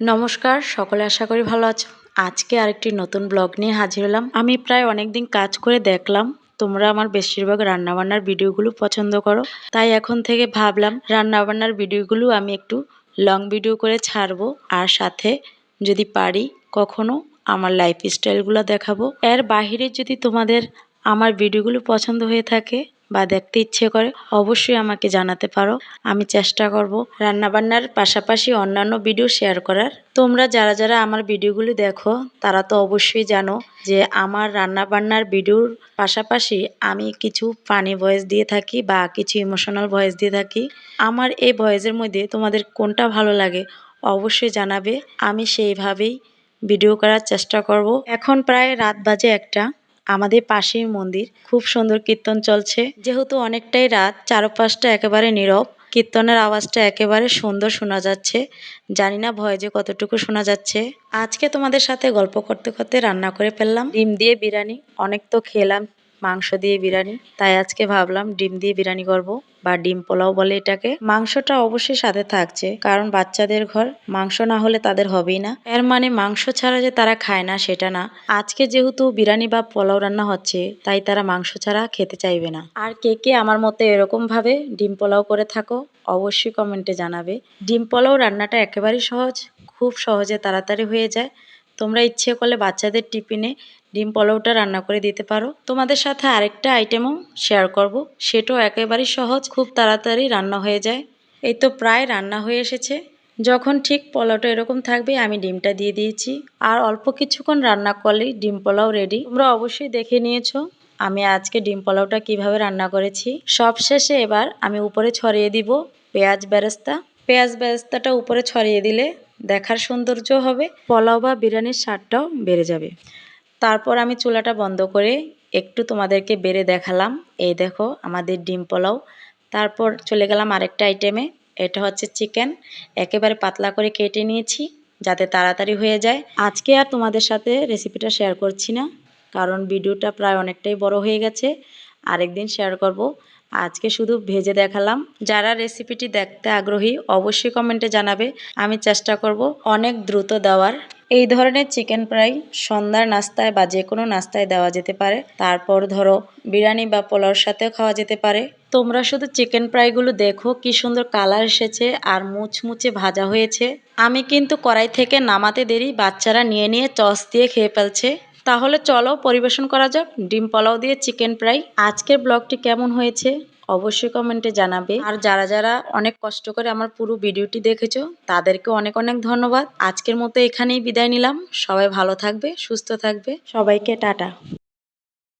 নমস্কার, সকলে আশা করি ভালো আছো। আজকে আরেকটি নতুন ব্লগ নিয়ে হাজির হলাম। আমি প্রায় অনেকদিন কাজ করে দেখলাম তোমরা আমার বেশিরভাগ রান্নাবান্নার ভিডিওগুলো পছন্দ করো, তাই এখন থেকে ভাবলাম রান্নাবান্নার ভিডিওগুলো আমি একটু লং ভিডিও করে ছাড়বো, আর সাথে যদি পারি কখনো আমার লাইফ স্টাইলগুলো দেখাবো। এর বাহিরে যদি তোমাদের আমার ভিডিওগুলো পছন্দ হয়ে থাকে বা দেখতে ইচ্ছে করে অবশ্যই আমাকে জানাতে পারো। আমি চেষ্টা করব রান্নাবান্নার পাশাপাশি অন্যান্য ভিডিও শেয়ার করার। তোমরা যারা যারা আমার ভিডিওগুলি দেখো তারা তো অবশ্যই জানো যে আমার রান্নাবান্নার ভিডিওর পাশাপাশি আমি কিছু ফানি ভয়েস দিয়ে থাকি বা কিছু ইমোশনাল ভয়েস দিয়ে থাকি। আমার এই ভয়েসের মধ্যে তোমাদের কোনটা ভালো লাগে অবশ্যই জানাবে, আমি সেইভাবেই ভিডিও করার চেষ্টা করব। এখন প্রায় রাত বাজে 1টা। আমাদের পাশেই মন্দির, খুব সুন্দর কীর্তন চলছে। যেহেতু অনেকটাই রাত, চারপাশটা একেবারে নীরব, কীর্তনের আওয়াজটা একেবারে সুন্দর শোনা যাচ্ছে। জানি না ভয়েসে কতটুকু শোনা যাচ্ছে। আজকে তোমাদের সাথে গল্প করতে করতে রান্না করে ফেললাম ডিম দিয়ে বিরিয়ানি। অনেক তো খেলাম মাংস দিয়ে বিরিয়ানি, তাই আজকে ভাবলাম ডিম দিয়ে বিরিয়ানি করব, বা ডিম পোলাও বলে এটাকে। মাংসটা অবশ্যই সাথে থাকছে, কারণ বাচ্চাদের ঘর, মাংস না হলে তাদের হবেই না। এর মানে মাংস ছাড়া যে তারা খায় না সেটা না। আজকে যেহেতু বিরিয়ানি বা পোলাও রান্না হচ্ছে, তাই তারা মাংস ছাড়া খেতে চাইবে না। আর কে কে আমার মতে এরকম ভাবে ডিম পোলাও করে থাকো অবশ্যই কমেন্টে জানাবে। ডিম পোলাও রান্নাটা একেবারেই সহজ, খুব সহজে তাড়াতাড়ি হয়ে যায়। তোমরা ইচ্ছে করলে বাচ্চাদের টিফিনে ডিম পোলাওটা রান্না করে দিতে পারো। তোমাদের সাথে আরেকটা আইটেমও শেয়ার করব, সেটাও একেবারেই সহজ, খুব তাড়াতাড়ি রান্না হয়ে যায়। এই তো প্রায় রান্না হয়ে এসেছে। যখন ঠিক পোলাওটা এরকম থাকবে আমি ডিমটা দিয়ে দিয়েছি, আর অল্প কিছুক্ষণ রান্না করলেই ডিম পোলাও রেডি। তোমরা অবশ্যই দেখে নিয়েছো আমি আজকে ডিম পোলাওটা কিভাবে রান্না করেছি। সবশেষে এবার আমি উপরে ছড়িয়ে দিব পেঁয়াজ বেরেস্তা। পেঁয়াজ বেরেস্তাটা উপরে ছড়িয়ে দিলে দেখার সৌন্দর্য হবে, পোলাও বা বিরিয়ানির স্বাদটাও বেড়ে যাবে। তারপর আমি চুলাটা বন্ধ করে একটু তোমাদেরকে বেড়ে দেখালাম, এই দেখো আমাদের ডিম পোলাও। তারপর চলে গেলাম আরেকটা আইটেমে, এটা হচ্ছে চিকেন। একেবারে পাতলা করে কেটে নিয়েছি যাতে তাড়াতাড়ি হয়ে যায়। আজকে আর তোমাদের সাথে রেসিপিটা শেয়ার করছি না, কারণ ভিডিওটা প্রায় অনেকটাই বড় হয়ে গেছে, আরেকদিন শেয়ার করব। আজকে শুধু ভেজে দেখালাম। যারা রেসিপিটি দেখতে আগ্রহী অবশ্যই কমেন্টে জানাবে, আমি চেষ্টা করব অনেক দ্রুত দেওয়ার। এই ধরনের চিকেন ফ্রাই সন্ধ্যার নাস্তায় বা যে কোনো নাস্তায় দেওয়া যেতে পারে। তারপর ধরো বিরিয়ানি বা পোলাওর সাথেও খাওয়া যেতে পারে। তোমরা শুধু চিকেন ফ্রাইগুলো দেখো কি সুন্দর কালার এসেছে আর মুচমুচে ভাজা হয়েছে। আমি কিন্তু কড়াই থেকে নামাতে দেরি বাচ্চারা নিয়ে নিয়ে টস দিয়ে খেয়ে ফেলছে। তাহলে চলো পরিবেশন করা যাক ডিম পোলাও দিয়ে চিকেন ফ্রাই। আজকের ব্লগটি কেমন হয়েছে অবশ্যই কমেন্টে জানাবে। আর যারা যারা অনেক কষ্ট করে আমার পুরো ভিডিওটি দেখেছো তাদেরকে অনেক অনেক ধন্যবাদ। আজকের মতো এখানেই বিদায় নিলাম। সবাই ভালো থাকবে, সুস্থ থাকবে। সবাইকে টাটা।